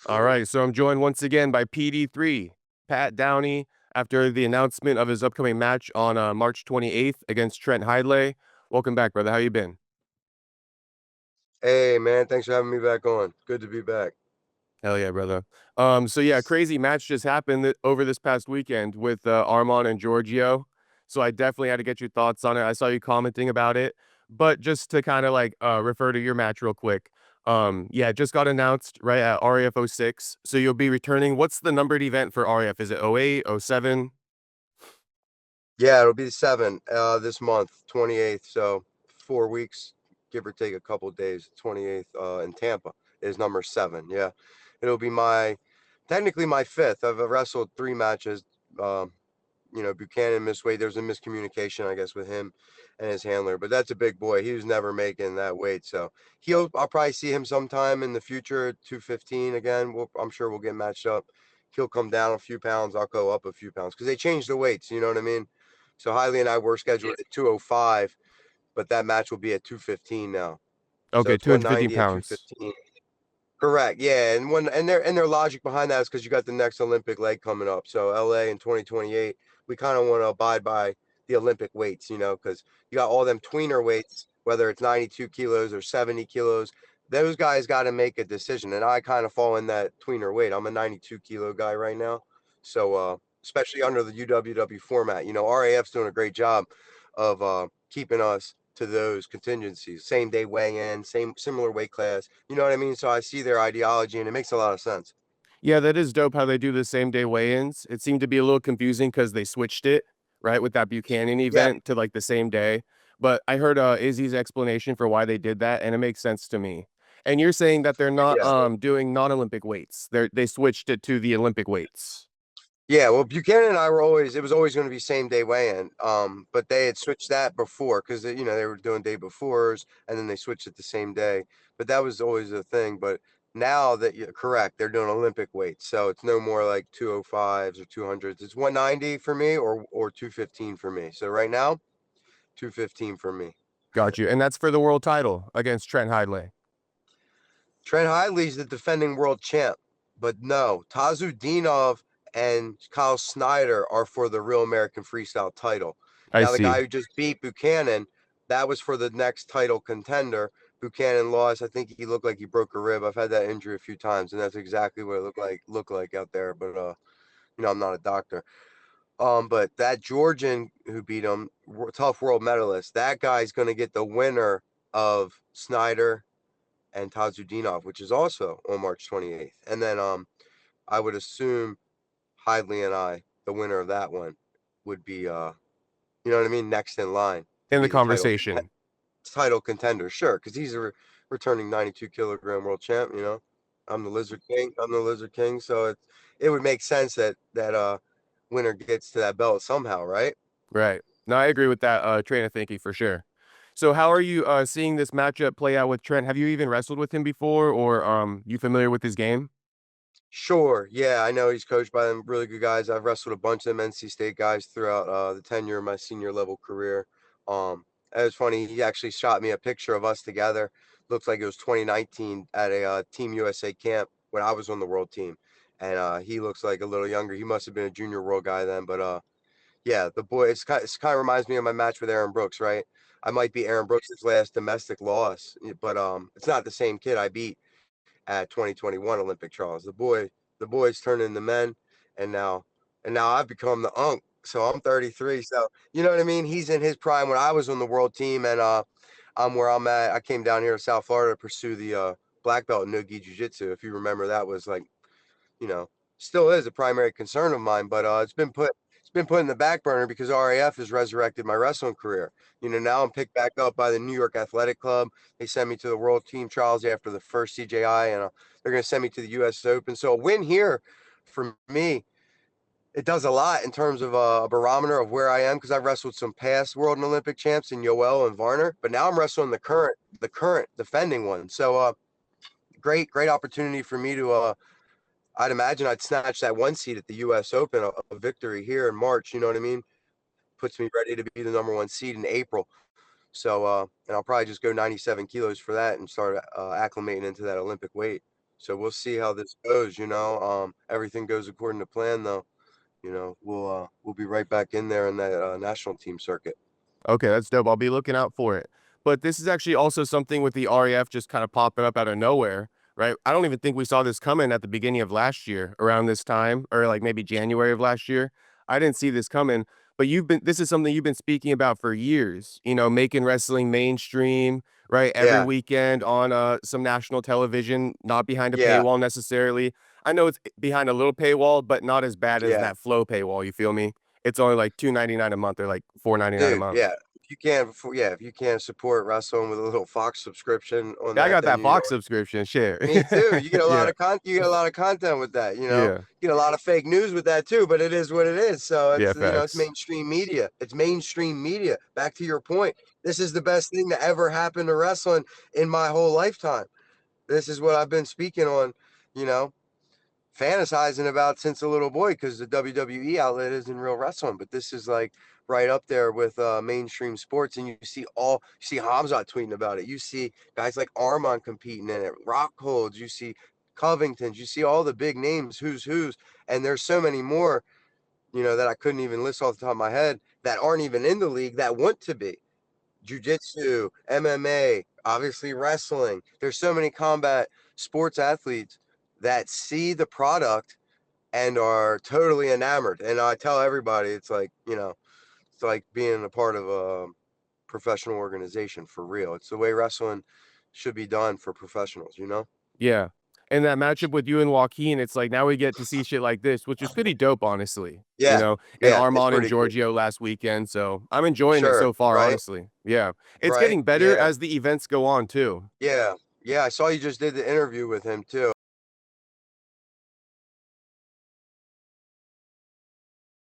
All right, so I'm joined once again by PD3, Pat Downey, after the announcement of his upcoming match on March 28th against Trent Hidlay. Welcome back, brother. How you been? Hey man, thanks for having me back on. Good to be back. Hell yeah, brother. So yeah, crazy match just happened over this past weekend with Armand and Giorgio. So I definitely had to get your thoughts on it. I saw you commenting about it, but just to kind of like refer to your match real quick. Yeah, it just got announced right at RAF06. So you'll be returning. What's the numbered event for RAF? Is it 08, 07? Yeah, it'll be 7 this month, 28th. So 4 weeks, give or take a couple days. 28th in Tampa is number 7. Yeah, it'll be technically my fifth. I've wrestled 3 matches. Um, Buchanan missed weight. There's a miscommunication, I guess, with him and his handler. But that's a big boy. He was never making that weight, so I'll probably see him sometime in the future at 215 again. I'm sure we'll get matched up. He'll come down a few pounds. I'll go up a few pounds because they changed the weights. You know what I mean? So Hiley and I were scheduled at 205, but that match will be at 215 now. So Okay, it's 215 190 at pounds. 215. Correct. Yeah, and their logic behind that is because you got the next Olympic leg coming up. So LA in 2028, we kind of want to abide by the Olympic weights, because you got all them tweener weights, whether it's 92 kilos or 70 kilos. Those guys got to make a decision, and I kind of fall in that tweener weight. I'm a 92 kilo guy right now, so especially under the UWW format, RAF's doing a great job of keeping us to those contingencies. Same day weigh in, similar weight class. You know what I mean? So I see their ideology and it makes a lot of sense. Yeah, that is dope how they do the same day weigh-ins. It seemed to be a little confusing because they switched it, right, with that Buchanan Yeah, event to like the same day. But I heard Izzy's explanation for why they did that, and it makes sense to me. And you're saying that they're not yeah. doing non-Olympic weights. They switched it to the Olympic weights. Yeah, well, Buchanan and I were it was always going to be same day weigh-in. But they had switched that before because they were doing day befores and then they switched it the same day. But that was always a thing. But now that you're correct, they're doing Olympic weights. So it's no more like 205s or 200s. It's 190 for me or 215 for me. So right now, 215 for me. Got you. And that's for the world title against Trent Hidlay. Trent Hidley's the defending world champ, but no, Tazudinov and Kyle Snyder are for the Real American Freestyle title. I Now, the guy see. who just beat Buchanan, that was for the next title contender. Buchanan lost. I think he looked like he broke a rib. I've had that injury a few times, and that's exactly what it looked like out there. But I'm not a doctor. But that Georgian who beat him, tough world medalist, that guy's going to get the winner of Snyder and Tazudinov, which is also on March 28th. And then I would assume Hidley and I, the winner of that one, would be you know what I mean, next in line to In the be the conversation. title contender. Sure, because he's a returning 92 kilogram world champ. I'm the Lizard King. I'm the Lizard King. So it would make sense that winner gets to that belt somehow, right? Right. No, I agree with that train of thinking for sure. So how are you seeing this matchup play out with Trent? Have you even wrestled with him before or you familiar with his game? Sure. Yeah, I know he's coached by them really good guys. I've wrestled a bunch of them NC State guys throughout the tenure of my senior level career. It was funny. He actually shot me a picture of us together. Looks like it was 2019 at a Team USA camp when I was on the world team, and he looks like a little younger. He must have been a junior world guy then. But yeah, the boy. It's kind of reminds me of my match with Aaron Brooks, right? I might be Aaron Brooks' last domestic loss, but it's not the same kid I beat at 2021 Olympic trials. The boys turn into men, and now I've become the unk. So I'm 33. So you know what I mean. He's in his prime when I was on the world team, and I'm where I'm at. I came down here to South Florida to pursue the black belt in no-gi jiu-jitsu. If you remember, that was like you know, still is a primary concern of mine, but it's been put in the back burner because RAF has resurrected my wrestling career. Now I'm picked back up by the New York Athletic Club. They sent me to the World Team Trials after the first CJI, and they're going to send me to the U.S. Open. So a win here for me, it does a lot in terms of a barometer of where I am because I've wrestled some past world and Olympic champs in Yoel and Varner, but now I'm wrestling the current defending one. So great opportunity for me to I'd imagine I'd snatch that one seed at the U.S. Open, a victory here in March. You know what I mean? Puts me ready to be the number one seed in April. So, and I'll probably just go 97 kilos for that and start acclimating into that Olympic weight. So we'll see how this goes, you know. Everything goes according to plan though. You know, we'll be right back in there in that national team circuit. Okay, that's dope. I'll be looking out for it. But this is actually also something with the RAF just kind of popping up out of nowhere, right? I don't even think we saw this coming at the beginning of last year around this time, or like maybe January of last year. I didn't see this coming, but this is something you've been speaking about for years, making wrestling mainstream, right? Every Yeah, weekend on some national television, not behind a yeah, paywall necessarily. I know it's behind a little paywall, but not as bad as yeah. that Flow paywall, you feel me? It's only like 2.99 a month or like 4.99 a Dude, month. yeah. If you can't support wrestling with a little Fox subscription on Yeah, I that, got then that you Fox know. subscription, shit. Me too. You get a lot Yeah, of you get a lot of content with that, you know. yeah, You get a lot of fake news with that too, but it is what it is. So yeah, it's it's facts. mainstream media. It's mainstream media. Back to your point. This is the best thing that ever happened to wrestling in my whole lifetime. This is what I've been speaking on, you know, fantasizing about since a little boy because the WWE outlet isn't real wrestling, but this is like right up there with mainstream sports. And you see Hamzat tweeting about it. You see guys like Armand competing in it, Rockholds, you see Covingtons, you see all the big names, who's, and there's so many more, you know, that I couldn't even list off the top of my head that aren't even in the league that want to be. Jiu-jitsu, MMA, obviously wrestling. There's so many combat sports athletes that see the product and are totally enamored. And I tell everybody, it's like, you know, it's like being a part of a professional organization for real. It's the way wrestling should be done for professionals, you know? Yeah. And that matchup with you and Joaquin, it's like now we get to see shit like this, which is pretty dope, honestly. Yeah. And Yeah. It's Armand and pretty cool. Giorgio last weekend. So I'm enjoying it Sure. so far, Right. honestly. Yeah. It's Right. getting better Yeah. as the events go on too. Yeah. Yeah. I saw you just did the interview with him too.